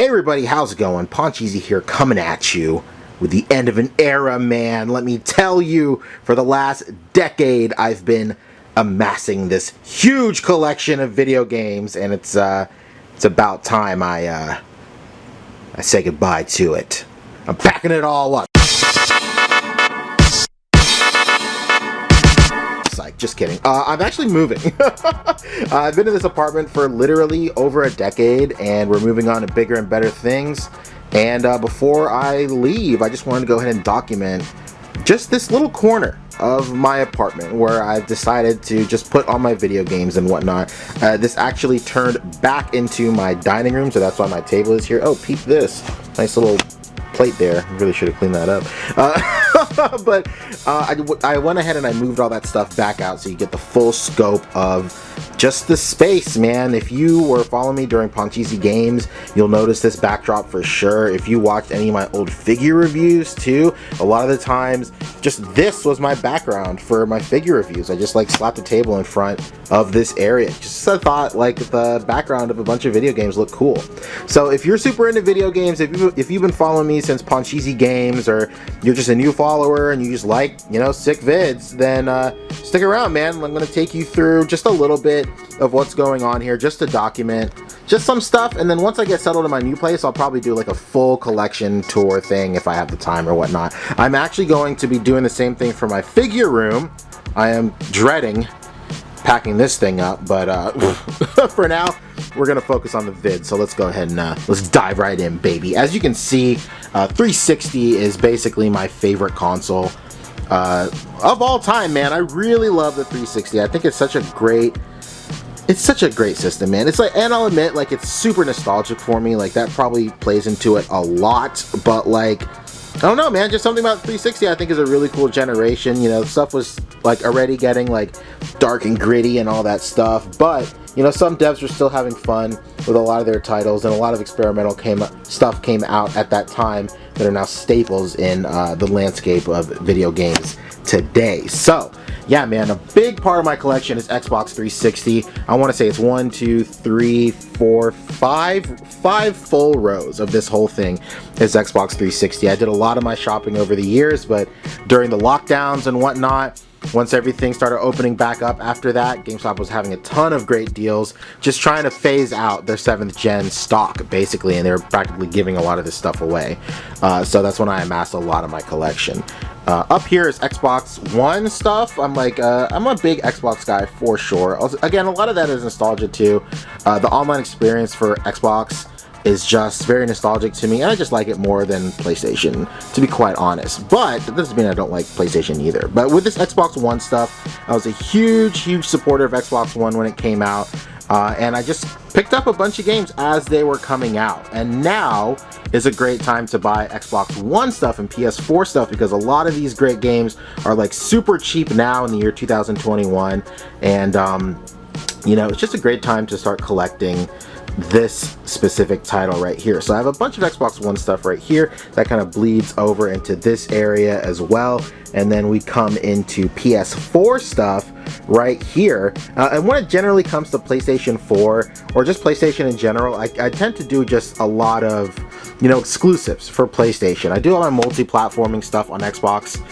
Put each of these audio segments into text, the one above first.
Hey everybody, how's it going? Pancheezey here, coming at you with the end of an era, man. Let me tell you, for the last decade, I've been amassing this huge collection of video games, and it's about time I say goodbye to it. I'm packing it all up. Just kidding. I'm actually moving. I've been in this apartment for literally over a decade, and we're moving on to bigger and better things. And before I leave, I just wanted to go ahead and document just this little corner of my apartment where I've decided to just put all my video games and whatnot. This actually turned back into my dining room, so that's why my table is here. Oh, peep this. Nice little plate there. I really should have cleaned that up. But I went ahead and I moved all that stuff back out so you get the full scope of just the space, man. If you were following me during Pancheezey Games, you'll notice this backdrop for sure. If you watched any of my old figure reviews too, a lot of the times just this was my background for my figure reviews. I just like slapped a table in front of this area. Just I thought like the background of a bunch of video games looked cool. So if you're super into video games, if you've been following me since Pancheezey Games, or you're just a new follower and you just like, you know, sick vids, then stick around, man. I'm gonna take you through just a little bit of what's going on here, just to document just some stuff, and then once I get settled in my new place, I'll probably do like a full collection tour thing if I have the time or whatnot. I'm actually going to be doing the same thing for my figure room. I am dreading packing this thing up, but for now we're gonna focus on the vid, so let's go ahead and let's dive right in, baby. As you can see, 360 is basically my favorite console of all time, man. I really love the 360. I think it's such a great system, man. It's like, and I'll admit, like, it's super nostalgic for me. Like, that probably plays into it a lot, but like, I don't know, man, just something about 360 I think is a really cool generation. You know, stuff was like already getting like dark and gritty and all that stuff, but you know, some devs were still having fun with a lot of their titles, and a lot of experimental stuff came out at that time that are now staples in the landscape of video games today. So yeah, man, a big part of my collection is Xbox 360. I want to say it's 1, 2, 3, 4, 5 full rows of this whole thing is Xbox 360. I did a lot of my shopping over the years, but during the lockdowns and whatnot, once everything started opening back up after that, GameStop was having a ton of great deals, just trying to phase out their 7th gen stock, basically, and they were practically giving a lot of this stuff away. So that's when I amassed a lot of my collection. Up here is Xbox One stuff. I'm a big Xbox guy for sure. Also, again, a lot of that is nostalgia too. The online experience for Xbox is just very nostalgic to me, and I just like it more than PlayStation, to be quite honest. But that doesn't mean I don't like PlayStation either. But with this Xbox One stuff, I was a huge supporter of Xbox One when it came out, and I just picked up a bunch of games as they were coming out. And now is a great time to buy Xbox One stuff and PS4 stuff, because a lot of these great games are like super cheap now in the year 2021, and you know, it's just a great time to start collecting this specific title right here. So I have a bunch of Xbox One stuff right here that kind of bleeds over into this area as well, and then we come into PS4 stuff right here. And when it generally comes to PlayStation 4 or just PlayStation in general, I tend to do just a lot of, you know, exclusives for PlayStation. I do all my multi-platforming stuff on Xbox,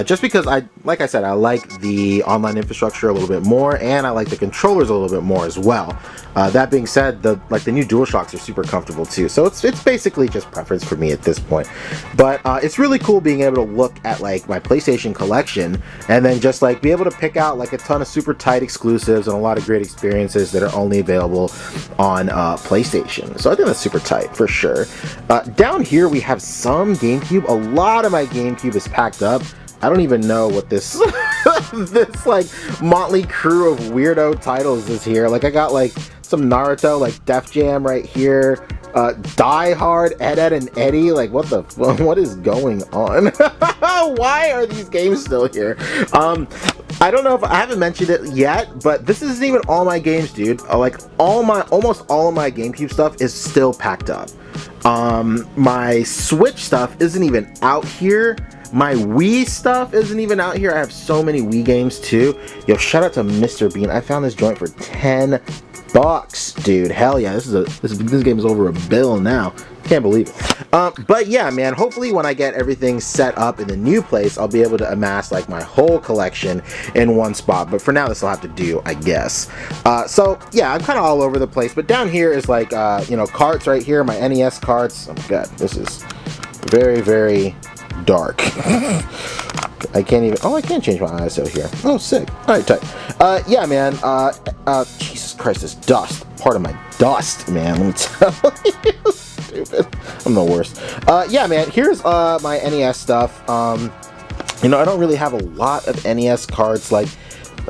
just because like I said, I like the online infrastructure a little bit more, and I like the controllers a little bit more as well. That being said, the new DualShocks are super comfortable too, so it's basically just preference for me at this point. But it's really cool being able to look at like my PlayStation collection, and then just like be able to pick out like a ton of super tight exclusives and a lot of great experiences that are only available on PlayStation. So I think that's super tight for sure. Down here we have some GameCube. A lot of my GameCube is packed up. I don't even know what this this like motley crew of weirdo titles is here. Like, I got like some Naruto, like Def Jam right here, Die Hard, Ed, Edd and Eddy. Like, what is going on? Why are these games still here? I don't know if I haven't mentioned it yet, but this isn't even all my games, dude. Like, almost all of my GameCube stuff is still packed up. My Switch stuff isn't even out here. My Wii stuff isn't even out here. I have so many Wii games too. Yo, shout out to Mr. Bean. I found this joint for $10 bucks, dude. Hell yeah, this game is over $1 billion now. Can't believe it. But yeah, man, hopefully when I get everything set up in the new place, I'll be able to amass like my whole collection in one spot. But for now, this will have to do, I guess. So yeah, I'm kind of all over the place. But down here is like, you know, carts right here, my NES carts. Oh my god, this is very, very dark. I can't even, oh, I can change my ISO here. Oh, sick. Alright, tight. Yeah, man, Jesus Christ, this dust. Part of my dust, man, let me tell you. Stupid. I'm the worst. Yeah, man, here's my NES stuff. You know, I don't really have a lot of NES cards, like,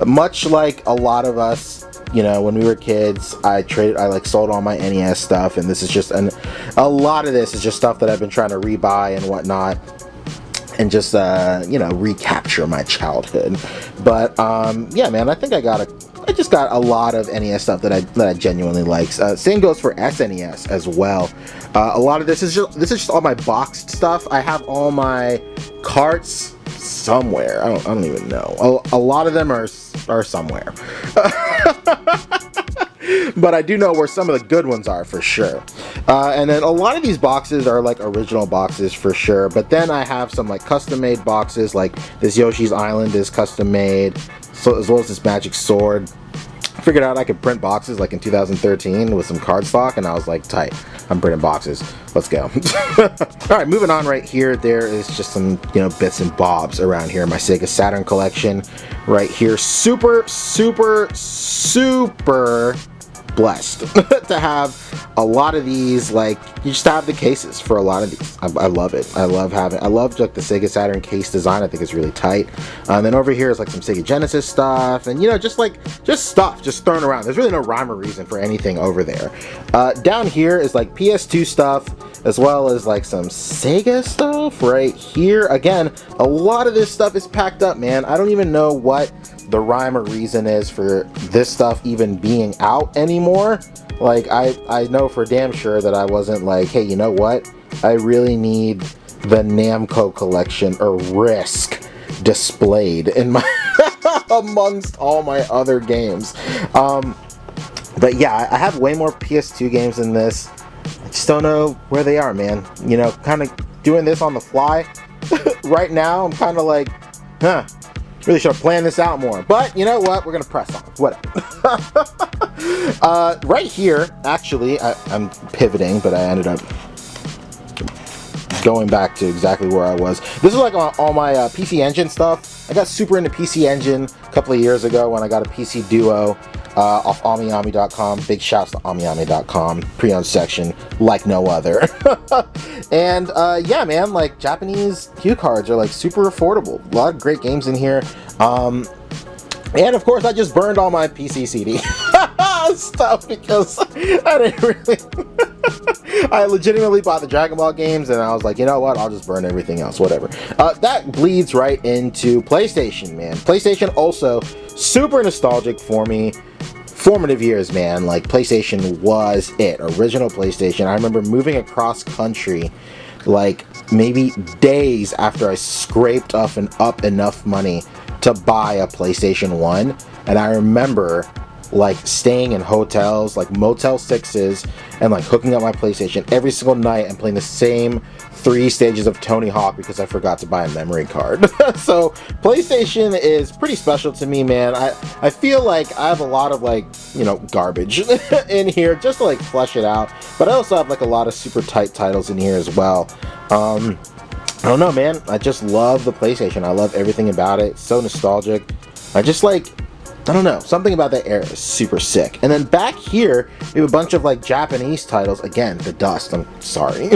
much like a lot of us, you know, when we were kids, I like sold all my NES stuff, and this is just, a lot of this is just stuff that I've been trying to rebuy and whatnot, and just, you know, recapture my childhood. But, yeah, man, I think I just got a lot of NES stuff that I genuinely like. Same goes for SNES as well. A lot of this is just all my boxed stuff. I have all my carts somewhere. I don't even know. A lot of them are somewhere. But I do know where some of the good ones are for sure. And then a lot of these boxes are like original boxes for sure. But then I have some like custom made boxes, like this Yoshi's Island is custom made, so as well as this Magic Sword. I figured out I could print boxes like in 2013 with some cardstock, and I was like, tight, I'm printing boxes, let's go. Alright, moving on right here, there is just some, you know, bits and bobs around here. My Sega Saturn collection right here. Super, super, super blessed to have a lot of these. Like, you just have the cases for a lot of these. I love it. I love like the Sega Saturn case design. I think it's really tight. And then over here is like some Sega Genesis stuff, and you know, just stuff just thrown around. There's really no rhyme or reason for anything over there. Down here is like PS2 stuff, as well as like some Sega stuff right here. Again, a lot of this stuff is packed up, man. I don't even know what the rhyme or reason is for this stuff even being out anymore. Like, I know for damn sure that I wasn't like, hey, you know what? I really need the Namco collection or Risk displayed in my amongst all my other games. But yeah, I have way more PS2 games than this. I just don't know where they are, man. You know, kind of doing this on the fly right now. I'm kind of like, huh. Really should have planned this out more. But you know what? We're going to press on. Whatever. Right here, actually, I'm pivoting, but I ended up going back to exactly where I was. This is like all my PC Engine stuff. I got super into PC Engine a couple of years ago when I got a PC Duo off AmiAmi.com. Big shouts to AmiAmi.com. Pre-owned section like no other. And yeah, man, like Japanese cue cards are like super affordable. A lot of great games in here. And of course, I just burned all my PC CD stuff because I didn't really. I legitimately bought the Dragon Ball games, and I was like, you know what? I'll just burn everything else, whatever. That bleeds right into PlayStation, man. PlayStation also super nostalgic for me. Formative years, man. Like, PlayStation was it. Original PlayStation. I remember moving across country, like maybe days after I scraped up enough money to buy a PlayStation 1, and I remember like staying in hotels, like Motel 6s, and like hooking up my PlayStation every single night and playing the same 3 stages of Tony Hawk because I forgot to buy a memory card. So PlayStation is pretty special to me, man. I feel like I have a lot of like, you know, garbage in here just to like flesh it out, but I also have like a lot of super tight titles in here as well. I don't know, man. I just love the PlayStation. I love everything about it. It's so nostalgic. I just like, I don't know, something about that era is super sick. And then back here, we have a bunch of like Japanese titles. Again, the dust, I'm sorry.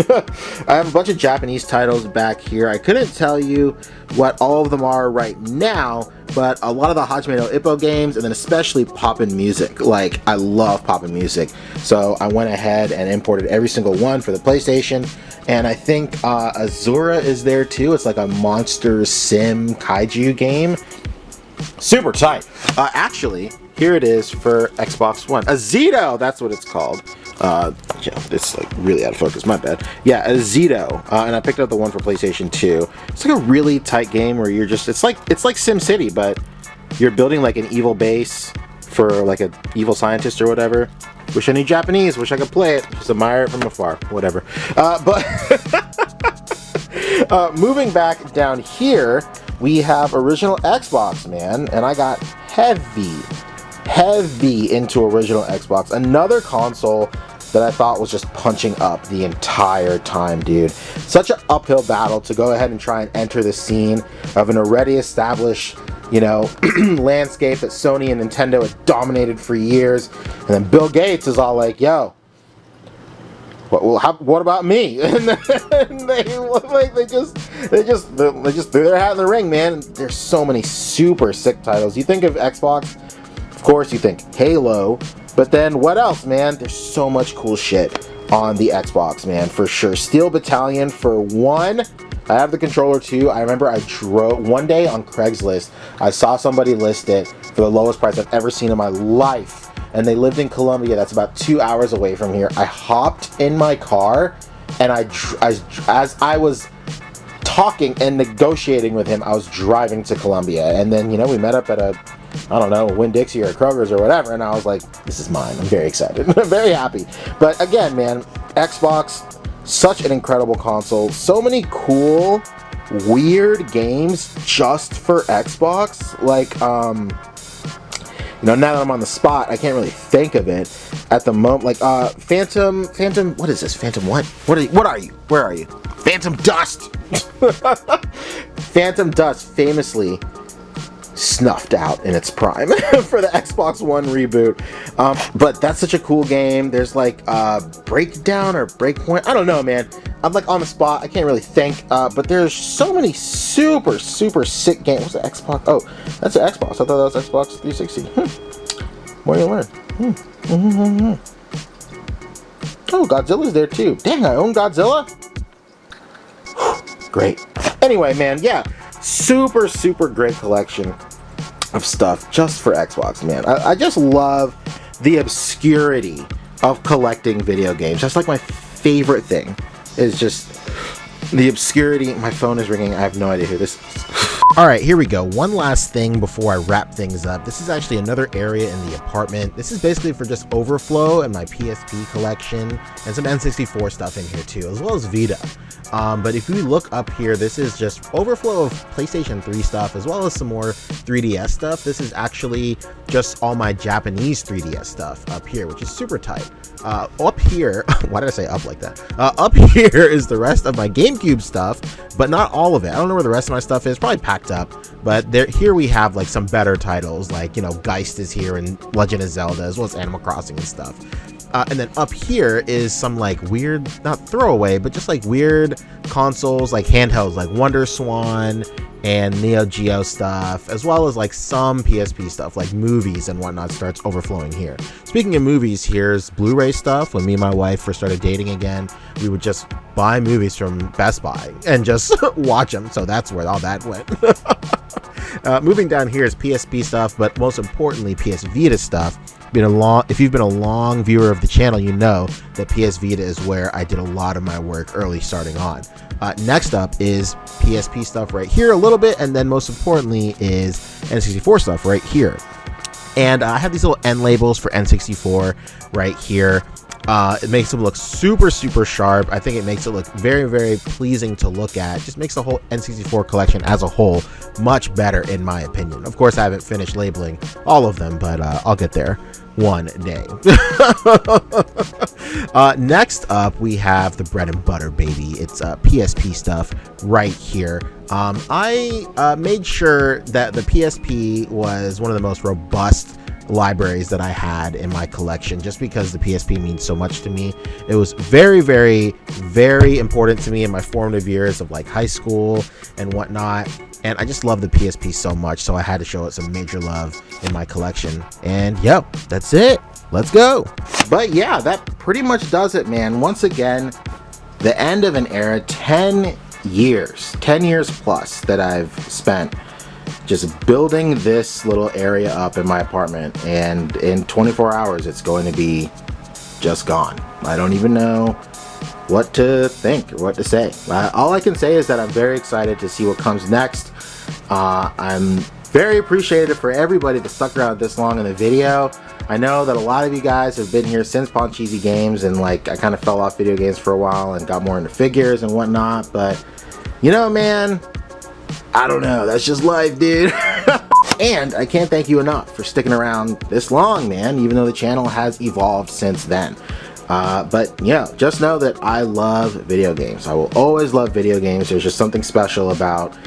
I have a bunch of Japanese titles back here. I couldn't tell you what all of them are right now, but a lot of the Hajime no Ippo games, and then especially Poppin' Music. Like, I love Poppin' Music. So I went ahead and imported every single one for the PlayStation. And I think Azura is there too. It's like a monster sim kaiju game. Super tight. Actually, here it is for Xbox One. Azito, that's what it's called. Yeah, it's like really out of focus, my bad. Yeah, Azito. And I picked up the one for PlayStation 2. It's like a really tight game where you're just, it's like SimCity, but you're building like an evil base for like an evil scientist or whatever. Wish I knew Japanese, wish I could play it, just admire it from afar, whatever. But moving back down here, we have original Xbox, man, and I got heavy into original Xbox. Another console that I thought was just punching up the entire time, dude. Such an uphill battle to go ahead and try and enter the scene of an already established, you know, landscape that Sony and Nintendo had dominated for years. And then Bill Gates is all like, yo, what about me? And they just threw their hat in the ring, man. There's so many super sick titles. You think of Xbox, of course you think Halo, but then what else, man? There's so much cool shit on the Xbox, man, for sure. Steel Battalion for one. I have the controller too. I remember I drove one day on Craigslist. I saw somebody list it for the lowest price I've ever seen in my life. And they lived in Colombia. That's about 2 hours away from here. I hopped in my car, and as I was talking and negotiating with him, I was driving to Colombia. And then, you know, we met up at a, I don't know, Winn-Dixie or Kroger's or whatever. And I was like, this is mine. I'm very excited. I'm very happy. But again, man, Xbox, such an incredible console. So many cool, weird games just for Xbox. Like, you know, now that I'm on the spot, I can't really think of it at the moment. Like, Phantom, what is this? Phantom what? What are you? Where are you? Phantom Dust! Phantom Dust famously snuffed out in its prime for the Xbox One reboot. But that's such a cool game. There's like Breakdown or Breakpoint. I don't know, man. I'm like on the spot. I can't really think. But there's so many super sick games. What's the Xbox? Oh, that's an Xbox. I thought that was Xbox 360. More you learn. Oh, Godzilla's there too. Dang, I own Godzilla? Great. Anyway, man, yeah. Super great collection of stuff just for Xbox, man. I just love the obscurity of collecting video games. That's like my favorite thing, is just the obscurity. My phone is ringing. I have no idea who this is. All right, here we go. One last thing before I wrap things up. This is actually another area in the apartment. This is basically for just overflow and my PSP collection and some N64 stuff in here too, as well as Vita. But if we look up here, this is just overflow of PlayStation 3 stuff, as well as some more 3DS stuff. This is actually just all my Japanese 3DS stuff up here, which is super tight. Up here, why did I say up like that? Up here is the rest of my GameCube stuff, but not all of it. I don't know where the rest of my stuff is, probably packed up, but here we have like some better titles, like, you know, Geist is here and Legend of Zelda, as well as Animal Crossing and stuff. And then up here is some like weird, not throwaway, but just like weird consoles, like handhelds, like Wonder Swan and Neo Geo stuff, as well as like some PSP stuff, like movies and whatnot starts overflowing here. Speaking of movies, here's Blu-ray stuff. When me and my wife first started dating again, we would just buy movies from Best Buy and just watch them. So that's where all that went. Moving down here is PSP stuff, but most importantly, PS Vita stuff. If you've been a long viewer of the channel, you know that PS Vita is where I did a lot of my work early starting on. Next up is PSP stuff right here a little bit, and then most importantly is N64 stuff right here. And I have these little end labels for N64 right here. It makes them look super sharp. I think it makes it look very pleasing to look at. Just makes the whole N64 collection as a whole much better, in my opinion. Of course, I haven't finished labeling all of them, but I'll get there one day. Next up, we have the bread and butter, baby. It's PSP stuff right here. I made sure that the PSP was one of the most robust libraries that I had in my collection, just because the PSP means so much to me. It was very important to me in my formative years of like high school and whatnot, and I just love the PSP so much, so I had to show it some major love in my collection. And yep, that's it. Let's go. But yeah, that pretty much does it, man. Once again, the end of an era. 10 years plus that I've spent just building this little area up in my apartment, and in 24 hours it's going to be just gone. I don't even know what to think or what to say. All I can say is that I'm very excited to see what comes next. I'm very appreciative for everybody that stuck around this long in the video. I know that a lot of you guys have been here since Pancheezey Games, and like I kind of fell off video games for a while and got more into figures and whatnot, but you know, man, I don't know, that's just life, dude. And I can't thank you enough for sticking around this long, man, even though the channel has evolved since then. But yeah, just know that I love video games. I will always love video games. There's just something special about,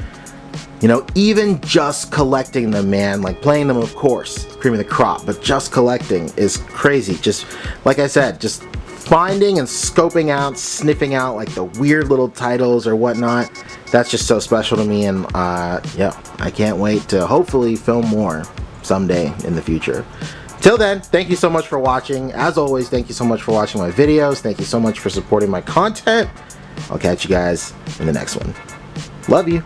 you know, even just collecting them, man. Like playing them, of course, cream of the crop, but just collecting is crazy. Just like I said, just finding and scoping out, sniffing out like the weird little titles or whatnot, that's just so special to me. And yeah, I can't wait to hopefully film more someday in the future. Till then, thank you so much for watching. As always, thank you so much for watching my videos. Thank you so much for supporting my content. I'll catch you guys in the next one. Love you.